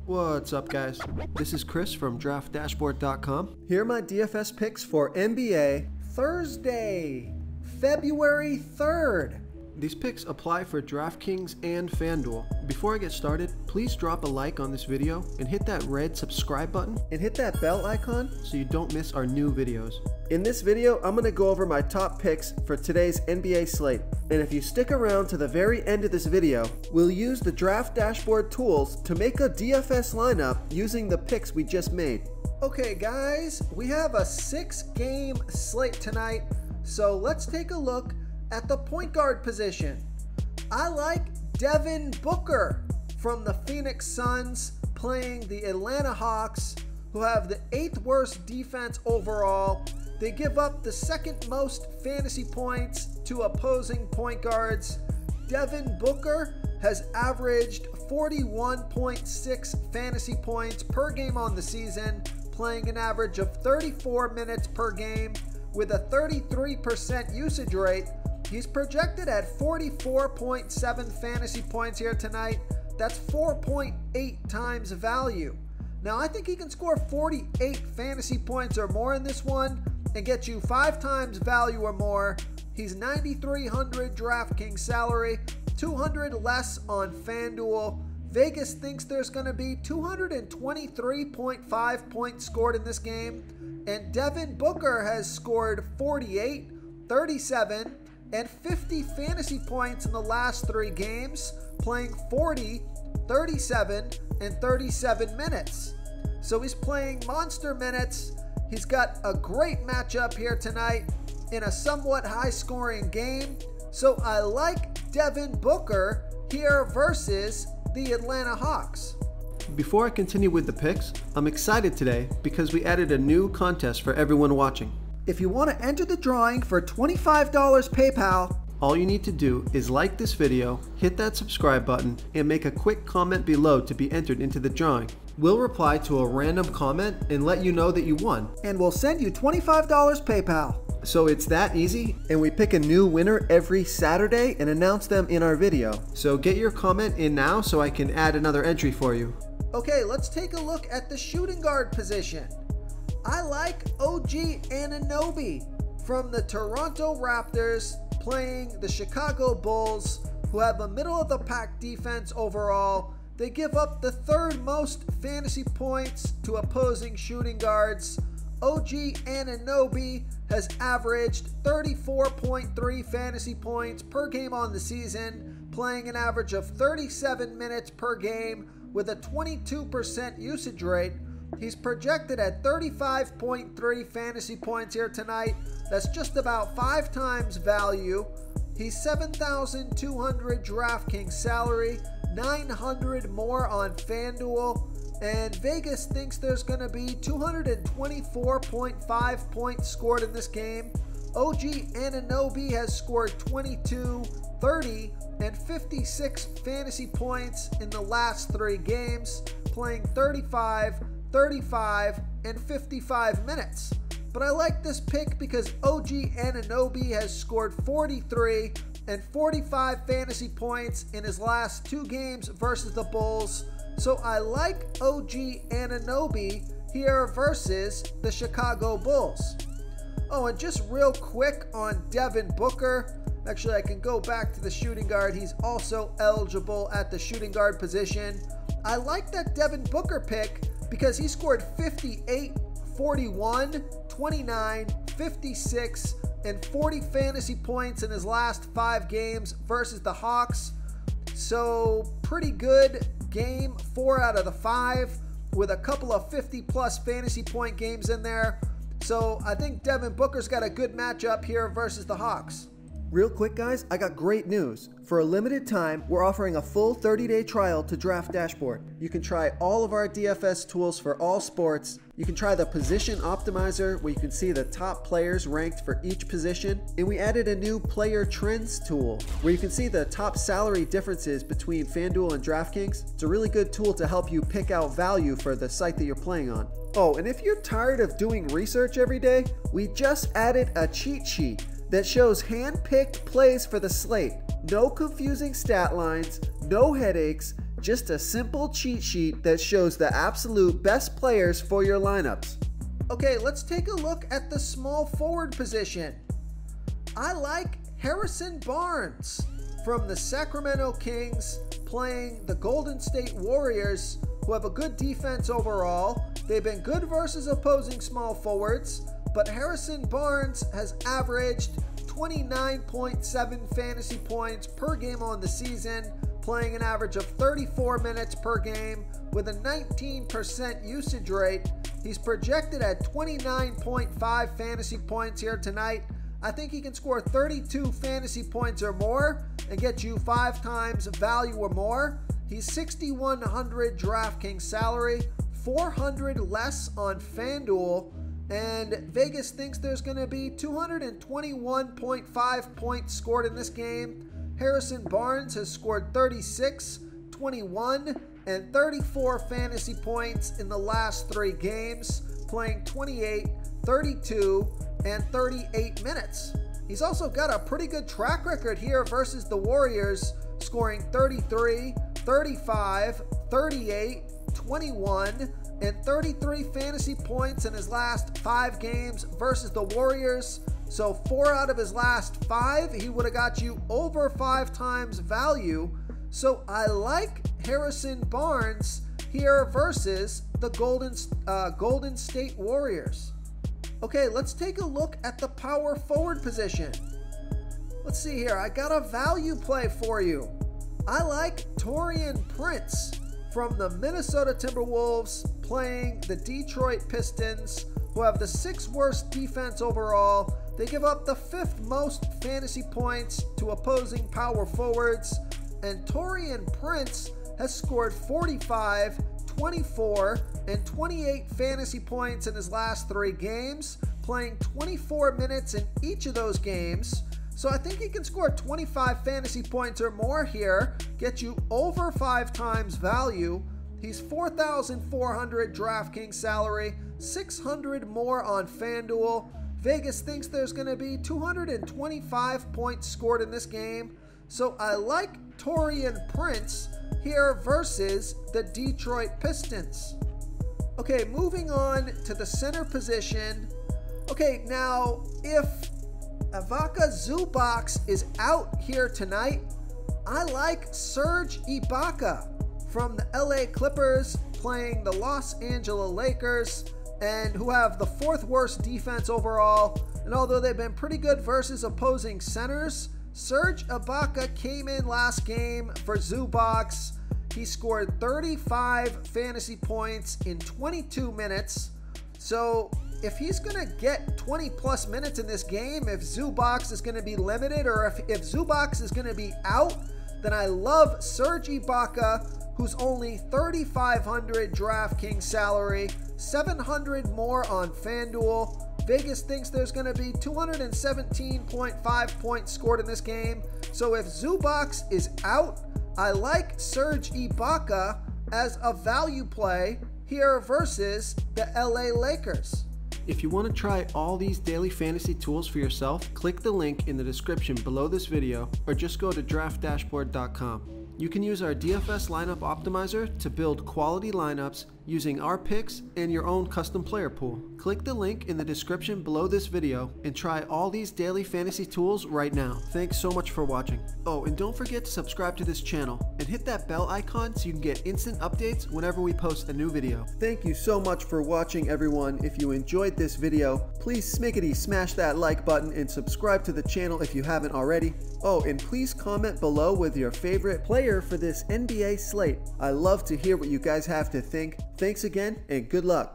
What's up, guys? This is Chris from DraftDashboard.com. Here are my DFS picks for NBA Thursday, February 3rd. These picks apply for DraftKings and FanDuel. Before I get started, please drop a like on this video and hit that red subscribe button and hit that bell icon so you don't miss our new videos. In this video, I'm going to go over my top picks for today's NBA slate. And if you stick around to the very end of this video, we'll use the Draft Dashboard tools to make a DFS lineup using the picks we just made. Okay guys, we have a 6-game slate tonight, so let's take a look at the point guard position. I like Devin Booker from the Phoenix Suns playing the Atlanta Hawks, who have the 8th worst defense overall. They give up the 2nd most fantasy points to opposing point guards. Devin Booker has averaged 41.6 fantasy points per game on the season, playing an average of 34 minutes per game with a 33% usage rate. He's projected at 44.7 fantasy points here tonight. That's 4.8 times value. Now, I think he can score 48 fantasy points or more in this one and get you 5 times value or more. He's $9,300 DraftKings salary, $200 less on FanDuel. Vegas thinks there's going to be 223.5 points scored in this game, and Devin Booker has scored 48, 37, and 50 fantasy points in the last 3 games, playing 40, 37, and 37 minutes. So he's playing monster minutes. He's got a great matchup here tonight in a somewhat high-scoring game. So I like Devin Booker here versus the Atlanta Hawks. Before I continue with the picks, I'm excited today because we added a new contest for everyone watching. If you want to enter the drawing for $25 PayPal, all you need to do is like this video, hit that subscribe button, and make a quick comment below to be entered into the drawing. We'll reply to a random comment and let you know that you won, and we'll send you $25 PayPal. So it's that easy, and we pick a new winner every Saturday and announce them in our video. So get your comment in now so I can add another entry for you. Okay, let's take a look at the shooting guard position. I like OG Anunoby from the Toronto Raptors playing the Chicago Bulls, who have a middle-of-the-pack defense overall. They give up the 3rd most fantasy points to opposing shooting guards. OG Anunoby has averaged 34.3 fantasy points per game on the season, playing an average of 37 minutes per game with a 22% usage rate. He's projected at 35.3 fantasy points here tonight. That's just about 5 times value. He's $7,200 DraftKings salary, $900 more on FanDuel, and Vegas thinks there's going to be 224.5 points scored in this game. OG Anunoby has scored 22, 30, and 56 fantasy points in the last 3 games, playing 35, 35, and 55 minutes. But I like this pick because OG Anunoby has scored 43 and 45 fantasy points in his last 2 games versus the Bulls. So I like OG Anunoby here versus the Chicago Bulls. Oh, and just real quick on Devin Booker. Actually, I can go back to the shooting guard. He's also eligible at the shooting guard position. I like that Devin Booker pick because he scored 58, 41, 29, 56, and 40 fantasy points in his last 5 games versus the Hawks. So pretty good game, 4 out of the 5, with a couple of 50-plus fantasy point games in there. So I think Devin Booker's got a good matchup here versus the Hawks. Real quick, guys, I got great news. For a limited time, we're offering a full 30-day trial to Draft Dashboard. You can try all of our DFS tools for all sports. You can try the Position Optimizer, where you can see the top players ranked for each position. And we added a new Player Trends tool, where you can see the top salary differences between FanDuel and DraftKings. It's a really good tool to help you pick out value for the site that you're playing on. Oh, and if you're tired of doing research every day, we just added a cheat sheet that shows hand-picked plays for the slate. No confusing stat lines, no headaches, Just a simple cheat sheet that shows the absolute best players for your lineups. Okay, let's take a look at the small forward position. I like Harrison Barnes from the Sacramento Kings playing the Golden State Warriors, who have a good defense overall. They've been good versus opposing small forwards, but Harrison Barnes has averaged 29.7 fantasy points per game on the season, playing an average of 34 minutes per game with a 19% usage rate. He's projected at 29.5 fantasy points here tonight. I think he can score 32 fantasy points or more and get you 5 times value or more. He's 6,100 DraftKings salary, 400 less on FanDuel, and Vegas thinks there's going to be 221.5 points scored in this game. Harrison Barnes has scored 36, 21, and 34 fantasy points in the last 3 games, playing 28, 32, and 38 minutes. He's also got a pretty good track record here versus the Warriors, scoring 33, 35, 38, 21, and 33 fantasy points in his last 5 games versus the Warriors. So 4 out of his last 5, he would have got you over 5 times value. So I like Harrison Barnes here versus the Golden State Warriors. Okay, let's take a look at the power forward position. Let's see here. I got a value play for you. I like Taurean Prince from the Minnesota Timberwolves playing the Detroit Pistons, who have the 6th worst defense overall. They give up the 5th most fantasy points to opposing power forwards, and Taurean Prince has scored 45, 24, and 28 fantasy points in his last 3 games, playing 24 minutes in each of those games. So I think he can score 25 fantasy points or more here, get you over 5 times value. He's 4,400 DraftKings salary, 600 more on FanDuel. Vegas thinks there's going to be 225 points scored in this game. So I like Taurean Prince here versus the Detroit Pistons. Okay, moving on to the center position. Okay, now if Ivica Zubac is out here tonight, I like Serge Ibaka from the LA Clippers playing the Los Angeles Lakers, and who have the 4th worst defense overall. And although they've been pretty good versus opposing centers, Serge Ibaka came in last game for Zubac. He scored 35 fantasy points in 22 minutes. So if he's going to get 20 plus minutes in this game, if Zubac is going to be limited, or if Zubac is going to be out, then I love Serge Ibaka, who's only 3,500 DraftKings salary, 700 more on FanDuel. Vegas thinks there's going to be 217.5 points scored in this game. So if Zubac is out, I like Serge Ibaka as a value play here versus the LA Lakers. If you want to try all these daily fantasy tools for yourself, click the link in the description below this video, or just go to draftdashboard.com. You can use our DFS lineup optimizer to build quality lineups using our picks and your own custom player pool. Click the link in the description below this video and try all these daily fantasy tools right now. Thanks so much for watching. Oh, and don't forget to subscribe to this channel and hit that bell icon so you can get instant updates whenever we post a new video. Thank you so much for watching, everyone. If you enjoyed this video, please smash that like button and subscribe to the channel if you haven't already. Oh, and please comment below with your favorite player for this NBA slate. I love to hear what you guys have to think. Thanks again, and good luck.